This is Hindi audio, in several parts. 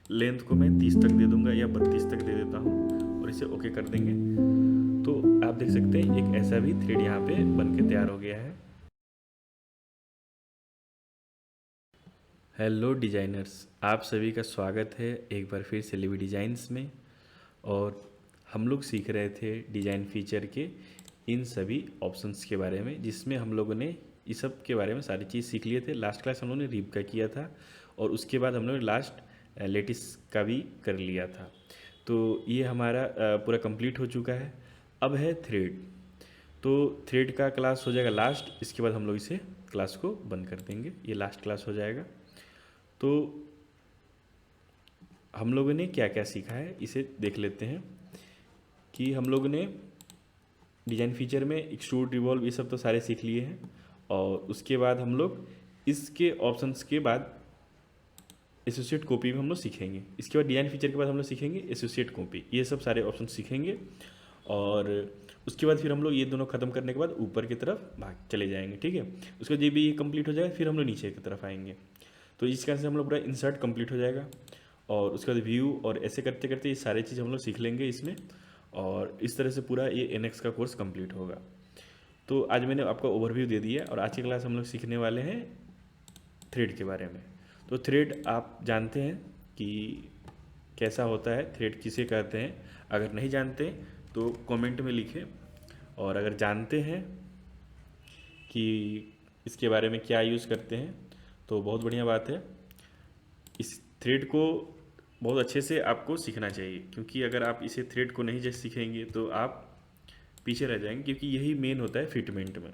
लेंथ को मैं 30 तक दे दूंगा या 32 तक दे देता हूँ और इसे ओके कर देंगे। तो आप देख सकते हैं एक ऐसा भी थ्रेड यहाँ पे बन के तैयार हो गया है। हेलो डिजाइनर्स, आप सभी का स्वागत है एक बार फिर से लिवी डिजाइन्स में। और हम लोग सीख रहे थे डिज़ाइन फीचर के इन सभी ऑप्शंस के बारे में, जिसमें हम लोगों ने इस सब के बारे में सारी चीज़ सीख लिए थे। लास्ट क्लास हम लोगों ने रिप का किया था और उसके बाद हम लोग ने लास्ट लेटिस का भी कर लिया था। तो ये हमारा पूरा कंप्लीट हो चुका है। अब है थ्रेड। तो थ्रेड का क्लास हो जाएगा लास्ट, इसके बाद हम लोग इसे क्लास को बंद कर देंगे। ये लास्ट क्लास हो जाएगा। तो हम लोगों ने क्या क्या सीखा है इसे देख लेते हैं। कि हम लोगों ने डिज़ाइन फीचर में एक्सट्रूड, रिवॉल्व, ये सब तो सारे सीख लिए हैं। और उसके बाद हम लोग इसके ऑप्शंस के बाद एसोसिएट कॉपी में हम लोग सीखेंगे। इसके बाद डिज़ाइन फीचर के बाद हम लोग सीखेंगे एसोसिएट कॉपी, ये सब सारे ऑप्शन सीखेंगे। और उसके बाद फिर हम लोग ये दोनों खत्म करने के बाद ऊपर की तरफ भाग चले जाएंगे। ठीक है, उसके बाद ये भी कंप्लीट हो जाएगा, फिर हम लोग नीचे की तरफ आएंगे। तो इस कारण से हम लोग पूरा इंसर्ट कंप्लीट हो जाएगा। और उसके बाद व्यू, और ऐसे करते करते ये सारी चीज़ हम लोग सीख लेंगे इसमें। और इस तरह से पूरा ये NX का कोर्स कंप्लीट होगा। तो आज मैंने आपको ओवरव्यू दे दिया और आज की क्लास हम लोग सीखने वाले हैं थ्रेड के बारे में। तो थ्रेड आप जानते हैं कि कैसा होता है, थ्रेड किसे कहते हैं। अगर नहीं जानते तो कमेंट में लिखें, और अगर जानते हैं कि इसके बारे में क्या यूज़ करते हैं तो बहुत बढ़िया बात है। इस थ्रेड को बहुत अच्छे से आपको सीखना चाहिए, क्योंकि अगर आप इसे थ्रेड को नहीं जैसे सीखेंगे तो आप पीछे रह जाएंगे, क्योंकि यही मेन होता है फिटमेंट में।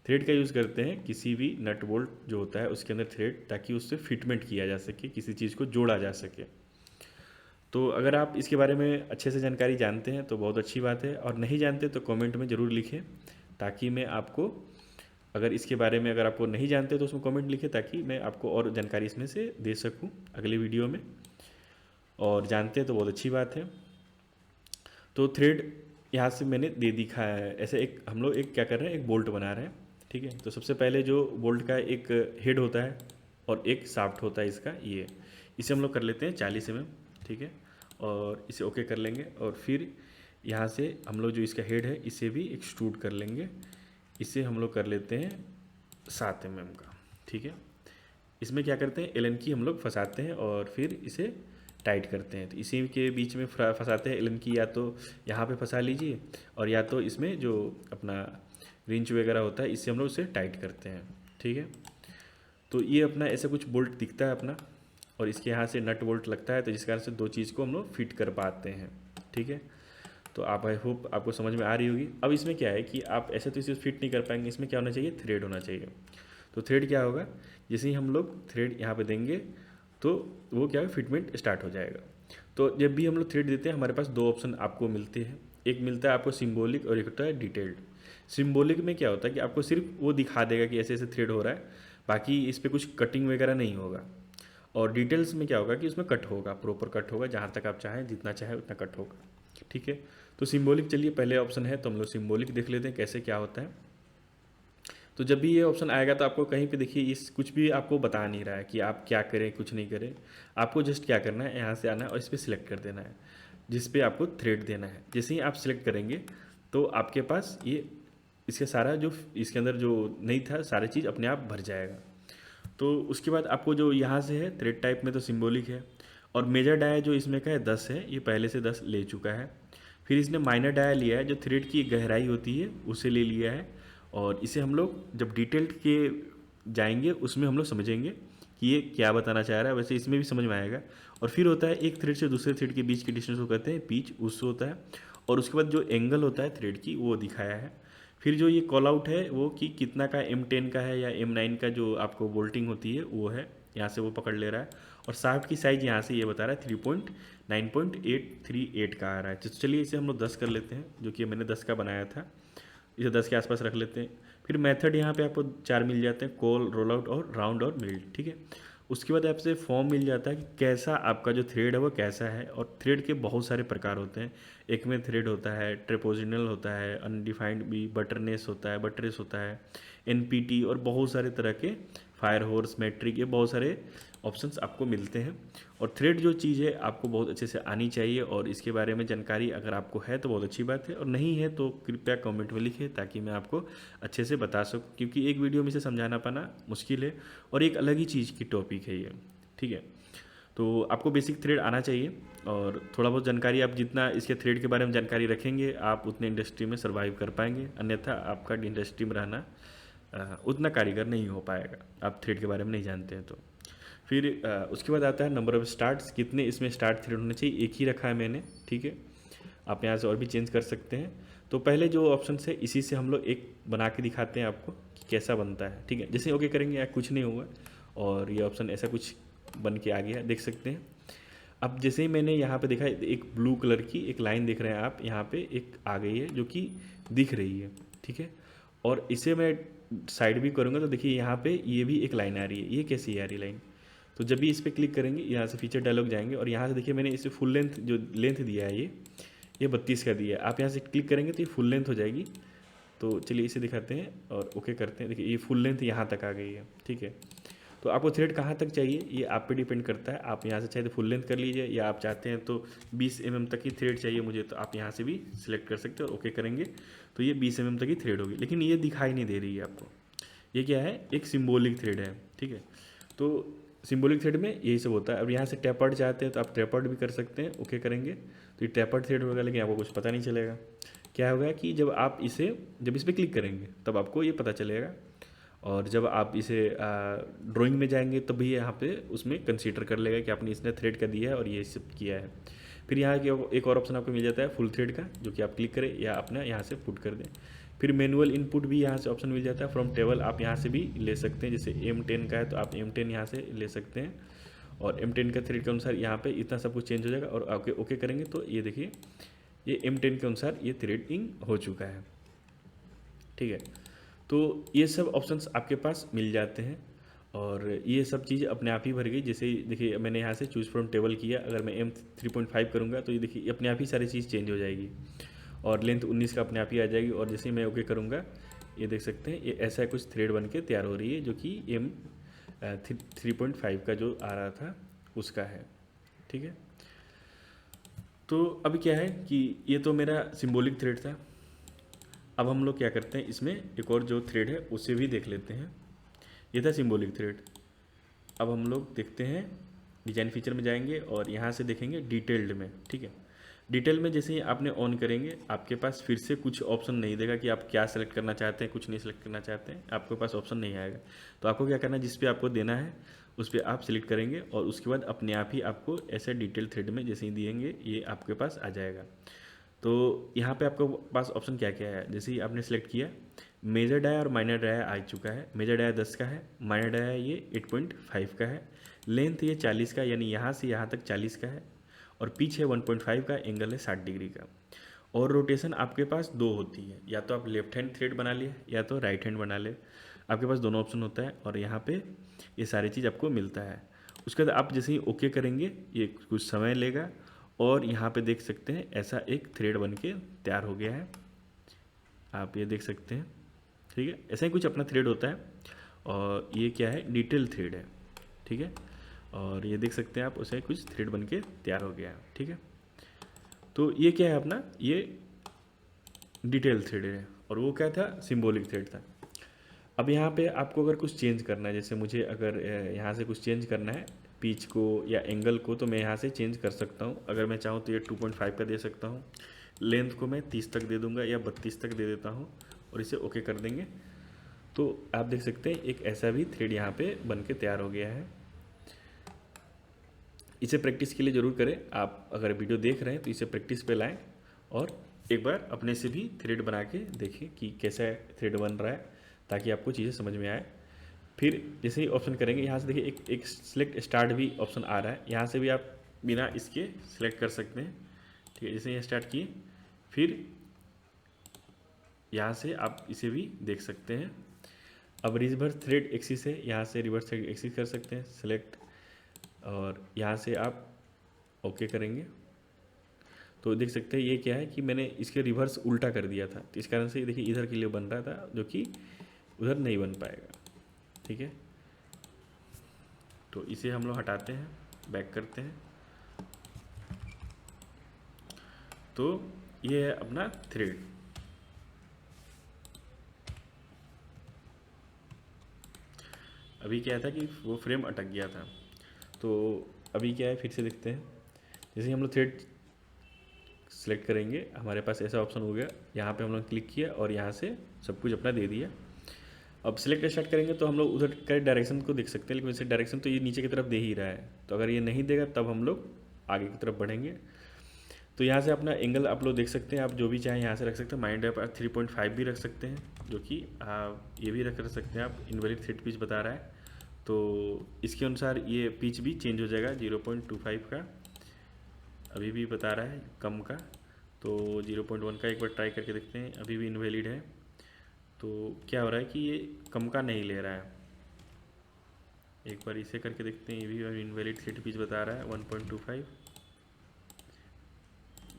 थ्रेड का यूज़ करते हैं किसी भी नट बोल्ट जो होता है उसके अंदर थ्रेड, ताकि उससे फिटमेंट किया जा सके, किसी चीज़ को जोड़ा जा सके। तो अगर आप इसके बारे में अच्छे से जानकारी जानते हैं तो बहुत अच्छी बात है, और नहीं जानते तो कमेंट में ज़रूर लिखें, ताकि मैं आपको, अगर इसके बारे में अगर आपको नहीं जानते तो उसमें कमेंट लिखें, ताकि मैं आपको और जानकारी इसमें से दे सकूं अगले वीडियो में। और जानते हैं तो बहुत अच्छी बात है। तो थ्रेड यहाँ से मैंने दे दिखा है। ऐसे एक हम लोग एक क्या कर रहे हैं, एक बोल्ट बना रहे हैं। ठीक है, तो सबसे पहले जो बोल्ट का एक हेड होता है और एक शाफ्ट होता है इसका, ये इसे हम लोग कर लेते हैं 40 mm। ठीक है, और इसे ओके कर लेंगे। और फिर यहाँ से हम लोग जो इसका हेड है इसे भी एक्सट्रूड कर लेंगे। इसे हम लोग कर लेते हैं 7 mm का। ठीक है, इसमें क्या करते हैं, एलन की हम लोग फंसाते हैं और फिर इसे टाइट करते हैं। तो इसी के बीच में फंसाते हैं एलन की, या तो यहाँ पे फंसा लीजिए, और या तो इसमें जो अपना रिंच वगैरह होता है इससे हम लोग उसे टाइट करते हैं। ठीक है, तो ये अपना ऐसा कुछ बोल्ट दिखता है अपना, और इसके यहाँ से नट बोल्ट लगता है, तो जिस कारण से दो चीज़ को हम लोग फिट कर पाते हैं। ठीक है, तो आप, आई होप आपको समझ में आ रही होगी। अब इसमें क्या है कि आप ऐसे तो इसे फिट नहीं कर पाएंगे, इसमें क्या होना चाहिए, थ्रेड होना चाहिए। तो थ्रेड क्या होगा, जैसे ही हम लोग थ्रेड यहाँ पे देंगे तो वो क्या है, फिटमेंट स्टार्ट हो जाएगा। तो जब भी हम लोग थ्रेड देते हैं हमारे पास दो ऑप्शन आपको मिलते हैं। एक मिलता है आपको सिंबॉलिक और एक होता है डिटेल्ड। सिंबॉलिक में क्या होता है कि आपको सिर्फ वो दिखा देगा कि ऐसे ऐसे थ्रेड हो रहा है, बाकी इस पर कुछ कटिंग वगैरह नहीं होगा। और डिटेल्स में क्या होगा कि उसमें कट होगा, प्रॉपर कट होगा, जहाँ तक आप चाहें जितना चाहें उतना कट होगा। ठीक है, तो सिंबॉलिक चलिए पहले ऑप्शन है, तो हम लोग सिंबॉलिक देख लेते हैं कैसे क्या होता है। तो जब भी ये ऑप्शन आएगा तो आपको कहीं पे देखिए इस कुछ भी आपको बता नहीं रहा है कि आप क्या करें, कुछ नहीं करें। आपको जस्ट क्या करना है, यहाँ से आना है और इस पर सिलेक्ट कर देना है जिस पे आपको थ्रेड देना है। जैसे ही आप सिलेक्ट करेंगे तो आपके पास ये इसका सारा जो इसके अंदर जो नहीं था सारी चीज़ अपने आप भर जाएगा। तो उसके बाद आपको जो यहाँ से है थ्रेड टाइप में तो सिंबॉलिक है, और मेजर डाया जो इसमें का है 10 है, ये पहले से 10 ले चुका है। फिर इसने माइनर डाया लिया है, जो थ्रेड की गहराई होती है उसे ले लिया है। और इसे हम लोग जब डिटेल्ड के जाएंगे उसमें हम लोग समझेंगे कि ये क्या बताना चाह रहा है, वैसे इसमें भी समझ में आएगा। और फिर होता है एक थ्रेड से दूसरे थ्रेड के बीच की डिस्टेंस को कहते हैं पिच, उससे होता है। और उसके बाद जो एंगल होता है थ्रेड की वो दिखाया है। फिर जो ये कॉल आउट है वो कि कितना का M10 का है या M9 का जो आपको बोल्टिंग होती है वो है, यहाँ से वो पकड़ ले रहा है। और शाफ्ट की साइज़ यहाँ से ये बता रहा है 3.9.838 का आ रहा है। तो चलिए इसे हम लोग 10 कर लेते हैं, जो कि मैंने 10 का बनाया था, इसे 10 के आसपास रख लेते हैं। फिर मेथड यहाँ पे आपको 4 मिल जाते हैं, कॉल, रोल आउट और राउंड और मिल्ड। ठीक है, उसके बाद आपसे फॉर्म मिल जाता है कि कैसा आपका जो थ्रेड है वो कैसा है। और थ्रेड के बहुत सारे प्रकार होते हैं। एक में थ्रेड होता है, ट्रेपोजिनल होता है, अनडिफाइंड भी, बटरनेस होता है, बटरेस होता है, NPT, और बहुत सारे तरह के, फायर हॉर्स, मैट्रिक, ये बहुत सारे ऑप्शंस आपको मिलते हैं। और थ्रेड जो चीज़ है आपको बहुत अच्छे से आनी चाहिए, और इसके बारे में जानकारी अगर आपको है तो बहुत अच्छी बात है, और नहीं है तो कृपया कमेंट में लिखें ताकि मैं आपको अच्छे से बता सकूं, क्योंकि एक वीडियो में इसे समझाना पाना मुश्किल है और एक अलग ही चीज़ की टॉपिक है ये, ठीक है। तो आपको बेसिक थ्रेड आना चाहिए, और थोड़ा बहुत जानकारी आप जितना इसके थ्रेड के बारे में जानकारी रखेंगे आप उतने इंडस्ट्री में सर्वाइव कर पाएंगे, अन्यथा आपका इंडस्ट्री में रहना उतना कारीगर नहीं हो पाएगा, आप थ्रेड के बारे में नहीं जानते हैं तो। फिर उसके बाद आता है नंबर ऑफ़ स्टार्ट्स, कितने इसमें स्टार्ट थ्रेड होने चाहिए, एक ही रखा है मैंने, ठीक है। आप यहाँ से और भी चेंज कर सकते हैं। तो पहले जो ऑप्शन है इसी से हम लोग एक बना के दिखाते हैं आपको कि कैसा बनता है, ठीक है। जैसे ओके करेंगे या कुछ नहीं होगा, और ये ऑप्शन ऐसा कुछ बन के आ गया, देख सकते हैं। अब जैसे ही मैंने यहाँ पे देखा एक ब्लू कलर की एक लाइन देख रहे हैं आप, यहाँ पे एक आ गई है जो कि दिख रही है, ठीक है। और इसे मैं साइड भी करूँगा तो देखिए यहाँ पे ये भी एक लाइन आ रही है, ये कैसी आ रही लाइन। तो जब भी इस पर क्लिक करेंगे यहाँ से फीचर डायलॉग जाएंगे, और यहाँ से देखिए मैंने इसे फुल लेंथ जो लेंथ दिया है ये 32 का दिया है। आप यहाँ से क्लिक करेंगे तो ये फुल लेंथ हो जाएगी। तो चलिए इसे दिखाते हैं और ओके करते हैं। देखिए ये फुल लेंथ यहाँ तक आ गई है, ठीक है। तो आपको थ्रेड कहाँ तक चाहिए ये आप पे डिपेंड करता है। आप यहाँ से चाहे तो फुल लेंथ कर लीजिए, या आप चाहते हैं तो 20 mm तक ही थ्रेड चाहिए मुझे, तो आप यहाँ से भी सिलेक्ट कर सकते हैं और ओके करेंगे तो ये 20 mm तक ही थ्रेड होगी। लेकिन ये दिखाई नहीं दे रही है आपको, ये क्या है, एक सिम्बॉलिक थ्रेड है, ठीक है। तो सिम्बॉलिक थ्रेड में यही सब होता है। अब यहाँ से टैपर्ड चाहते हैं तो आप टैपर्ड भी कर सकते हैं, ओके करेंगे तो ये टैपर्ड थ्रेड होगा, लेकिन आपको कुछ पता नहीं चलेगा। क्या होगा कि जब इस पर क्लिक करेंगे तब आपको ये पता चलेगा, और जब आप इसे ड्राइंग में जाएंगे तब भी यहाँ पे उसमें कंसीडर कर लेगा कि आपने इसने थ्रेड का दिया है और ये सब किया है। फिर यहाँ एक और ऑप्शन आपको मिल जाता है फुल थ्रेड का, जो कि आप क्लिक करें या अपना यहाँ से पुट कर दें। फिर मैनुअल इनपुट भी यहाँ से ऑप्शन मिल जाता है, फ्रॉम टेबल आप यहाँ से भी ले सकते हैं। जैसे M10 का है तो आप M10 यहाँ से ले सकते हैं, और M10 का थ्रेड के अनुसार यहाँ पे इतना सब कुछ चेंज हो जाएगा। और ओके ओके करेंगे तो ये देखिए ये M10 के अनुसार ये थ्रेडिंग हो चुका है, ठीक है। तो ये सब ऑप्शंस आपके पास मिल जाते हैं, और ये सब चीज़ अपने आप ही भर गई। जैसे देखिए मैंने यहाँ से चूज़ फ्रॉम टेबल किया, अगर मैं M3.5 करूँगा तो ये देखिए अपने आप ही सारी चीज़ चेंज हो जाएगी, और लेंथ 19 का अपने आप ही आ जाएगी। और जैसे मैं ओके करूँगा ये देख सकते हैं ये ऐसा कुछ थ्रेड बन के तैयार हो रही है, जो कि M3.5 का जो आ रहा था उसका है, ठीक है। तो अभी क्या है कि ये तो मेरा सिम्बॉलिक थ्रेड था। अब हम लोग क्या करते हैं, इसमें एक और जो थ्रेड है उसे भी देख लेते हैं। ये था सिम्बॉलिक थ्रेड। अब हम लोग देखते हैं डिजाइन फीचर में जाएंगे और यहाँ से देखेंगे डिटेल्ड में, ठीक है। डिटेल में जैसे ही आपने ऑन करेंगे आपके पास फिर से कुछ ऑप्शन नहीं देगा कि आप क्या सेलेक्ट करना चाहते हैं, कुछ नहीं सेलेक्ट करना चाहते हैं, आपके पास ऑप्शन नहीं आएगा। तो आपको क्या करना है, जिस पे आपको देना है उस पर आप सिलेक्ट करेंगे, और उसके बाद अपने आप ही आपको ऐसे डिटेल थ्रेड में जैसे ही दिएंगे ये आपके पास आ जाएगा। तो यहाँ पे आपके पास ऑप्शन क्या क्या है, जैसे ही आपने सेलेक्ट किया मेजर डाया और माइनर डाया आ चुका है। मेजर डाया 10 का है, माइनर डाया ये 8.5 का है, लेंथ ये 40 का यानी यहाँ से यहाँ तक 40 का है, और पिच है 1.5 का, एंगल है 60 डिग्री का। और रोटेशन आपके पास दो होती है, या तो आप लेफ्ट हैंड थ्रेड बना लिए या तो राइट हैंड बना ले, आपके पास दोनों ऑप्शन होता है। और यहाँ पे ये सारी चीज़ आपको मिलता है। उसके बाद आप जैसे ही ओके करेंगे ये कुछ समय लेगा, और यहाँ पे देख सकते हैं ऐसा एक थ्रेड बन के तैयार हो गया है, आप ये देख सकते हैं, ठीक है। ऐसा ही कुछ अपना थ्रेड होता है, और ये क्या है, डिटेल थ्रेड है, ठीक है। और ये देख सकते हैं आप उसे कुछ थ्रेड बन के तैयार हो गया है, ठीक है। तो ये क्या है अपना, ये डिटेल थ्रेड है, और वो क्या था, सिंबॉलिक थ्रेड था। अब यहाँ पे आपको अगर कुछ चेंज करना है, जैसे मुझे अगर यहाँ से कुछ चेंज करना है पिच को या एंगल को, तो मैं यहाँ से चेंज कर सकता हूँ। अगर मैं चाहूँ तो ये 2.5 का दे सकता हूँ, लेंथ को मैं 30 तक दे दूँगा या 32 तक दे देता हूँ, और इसे ओके कर देंगे। तो आप देख सकते हैं एक ऐसा भी थ्रेड यहाँ पे बन के तैयार हो गया है। इसे प्रैक्टिस के लिए ज़रूर करें। आप अगर वीडियो देख रहे हैं तो इसे प्रैक्टिस पे लाएं, और एक बार अपने से भी थ्रेड बना के देखें कि कैसा थ्रेड बन रहा है, ताकि आपको चीज़ें समझ में आए। फिर जैसे ही ऑप्शन करेंगे यहाँ से देखिए एक सिलेक्ट स्टार्ट भी ऑप्शन आ रहा है, यहाँ से भी आप बिना इसके सिलेक्ट कर सकते हैं, ठीक है। जैसे ये स्टार्ट किए फिर यहाँ से आप इसे भी देख सकते हैं। अब रिवर्स थ्रेड एक्सिस है, यहाँ से रिवर्स थ्रेड एक्सिस कर सकते हैं सिलेक्ट, और यहाँ से आप ओके करेंगे तो देख सकते हैं ये क्या है कि मैंने इसके रिवर्स उल्टा कर दिया था, तो इस कारण से देखिए इधर के लिए बन रहा था जो कि उधर नहीं बन पाएगा, ठीक है। तो इसे हम लोग हटाते हैं, बैक करते हैं। तो ये है अपना थ्रेड। अभी क्या था कि वो फ्रेम अटक गया था, तो अभी क्या है फिर से देखते हैं। जैसे हम लोग थ्रेड सेलेक्ट करेंगे, हमारे पास ऐसा ऑप्शन हो गया, यहाँ पे हम लोग क्लिक किया और यहाँ से सब कुछ अपना दे दिया। अब सिलेक्ट स्टार्ट करेंगे तो हम लोग उधर का डायरेक्शन को देख सकते हैं, लेकिन वैसे डायरेक्शन तो ये नीचे की तरफ दे ही रहा है, तो अगर ये नहीं देगा तब हम लोग आगे की तरफ बढ़ेंगे। तो यहाँ से अपना एंगल आप लोग देख सकते हैं, आप जो भी चाहें यहाँ से रख सकते हैं। माइंड आप 3.5 भी रख सकते हैं, जो कि ये भी रख सकते हैं आप। इनवैलिड थ्रेड पिच बता रहा है, तो इसके अनुसार ये पिच भी चेंज हो जाएगा 0.25 का। अभी भी बता रहा है कम का, तो 0.1 का एक बार ट्राई करके देखते हैं। अभी भी इनवैलिड है, तो क्या हो रहा है कि ये कम का नहीं ले रहा है। एक बार इसे करके देखते हैं, ये भी इनवैलिड थ्रेड पिच बता रहा है 1.25।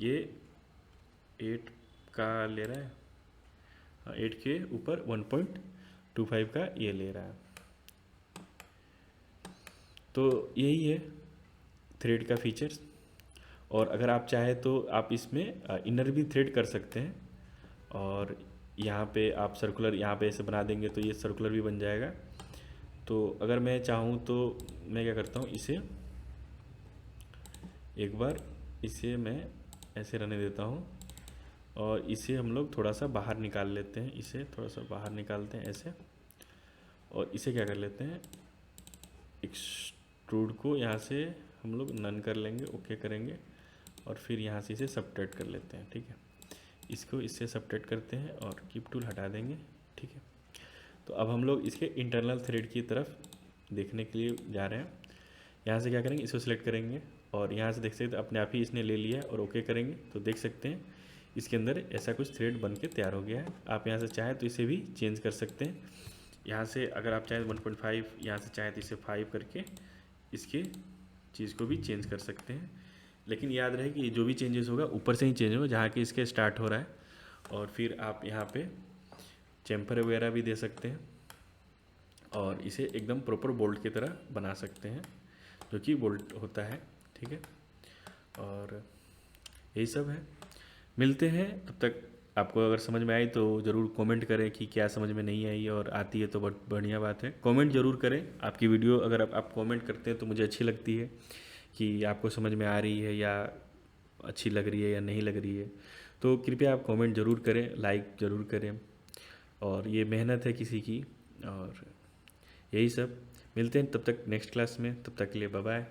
ये 8 का ले रहा है, हाँ 8 के ऊपर 1.25 का ये ले रहा है। तो यही है थ्रेड का फीचर्स। और अगर आप चाहें तो आप इसमें इनर भी थ्रेड कर सकते हैं, और यहाँ पे आप सर्कुलर यहाँ पे ऐसे बना देंगे तो ये सर्कुलर भी बन जाएगा। तो अगर मैं चाहूँ तो मैं क्या करता हूँ, इसे एक बार इसे मैं ऐसे रहने देता हूँ, और इसे हम लोग थोड़ा सा बाहर निकाल लेते हैं। इसे थोड़ा सा बाहर निकालते हैं ऐसे, और इसे क्या कर लेते हैं, एक्सट्रूड को यहाँ से हम लोग नन कर लेंगे, ओके करेंगे, और फिर यहाँ से इसे सबट्रैक्ट कर लेते हैं। ठीक है, इसको इससे सबट्रैक्ट करते हैं और कीप टूल हटा देंगे। ठीक है, तो अब हम लोग इसके इंटरनल थ्रेड की तरफ देखने के लिए जा रहे हैं। यहाँ से क्या करेंगे, इसको सिलेक्ट करेंगे, और यहाँ से देख सकते हैं अपने आप ही इसने ले लिया है, और ओके करेंगे तो देख सकते हैं इसके अंदर ऐसा कुछ थ्रेड बन के तैयार हो गया है। आप यहाँ से चाहें तो इसे भी चेंज कर सकते हैं। यहाँ से अगर आप चाहें 1.5, यहाँ से चाहें तो इसे 5 करके इसके चीज़ को भी चेंज कर सकते हैं। लेकिन याद रहे कि जो भी चेंजेस होगा ऊपर से ही चेंज होगा, जहाँ कि इसके स्टार्ट हो रहा है। और फिर आप यहाँ पे चैम्फर वगैरह भी दे सकते हैं, और इसे एकदम प्रॉपर बोल्ट की तरह बना सकते हैं, जो कि बोल्ट होता है। ठीक है, और यही सब है। मिलते हैं, तब तक आपको अगर समझ में आई तो ज़रूर कमेंट करें कि क्या समझ में नहीं आई, और आती है तो बहुत बढ़िया बात है। कमेंट ज़रूर करें, आपकी वीडियो अगर आप कमेंट करते हैं तो मुझे अच्छी लगती है कि आपको समझ में आ रही है, या अच्छी लग रही है या नहीं लग रही है। तो कृपया आप कमेंट ज़रूर करें, लाइक ज़रूर करें, और ये मेहनत है किसी की। और यही सब, मिलते हैं तब तक नेक्स्ट क्लास में, तब तक के लिए बाय बाय।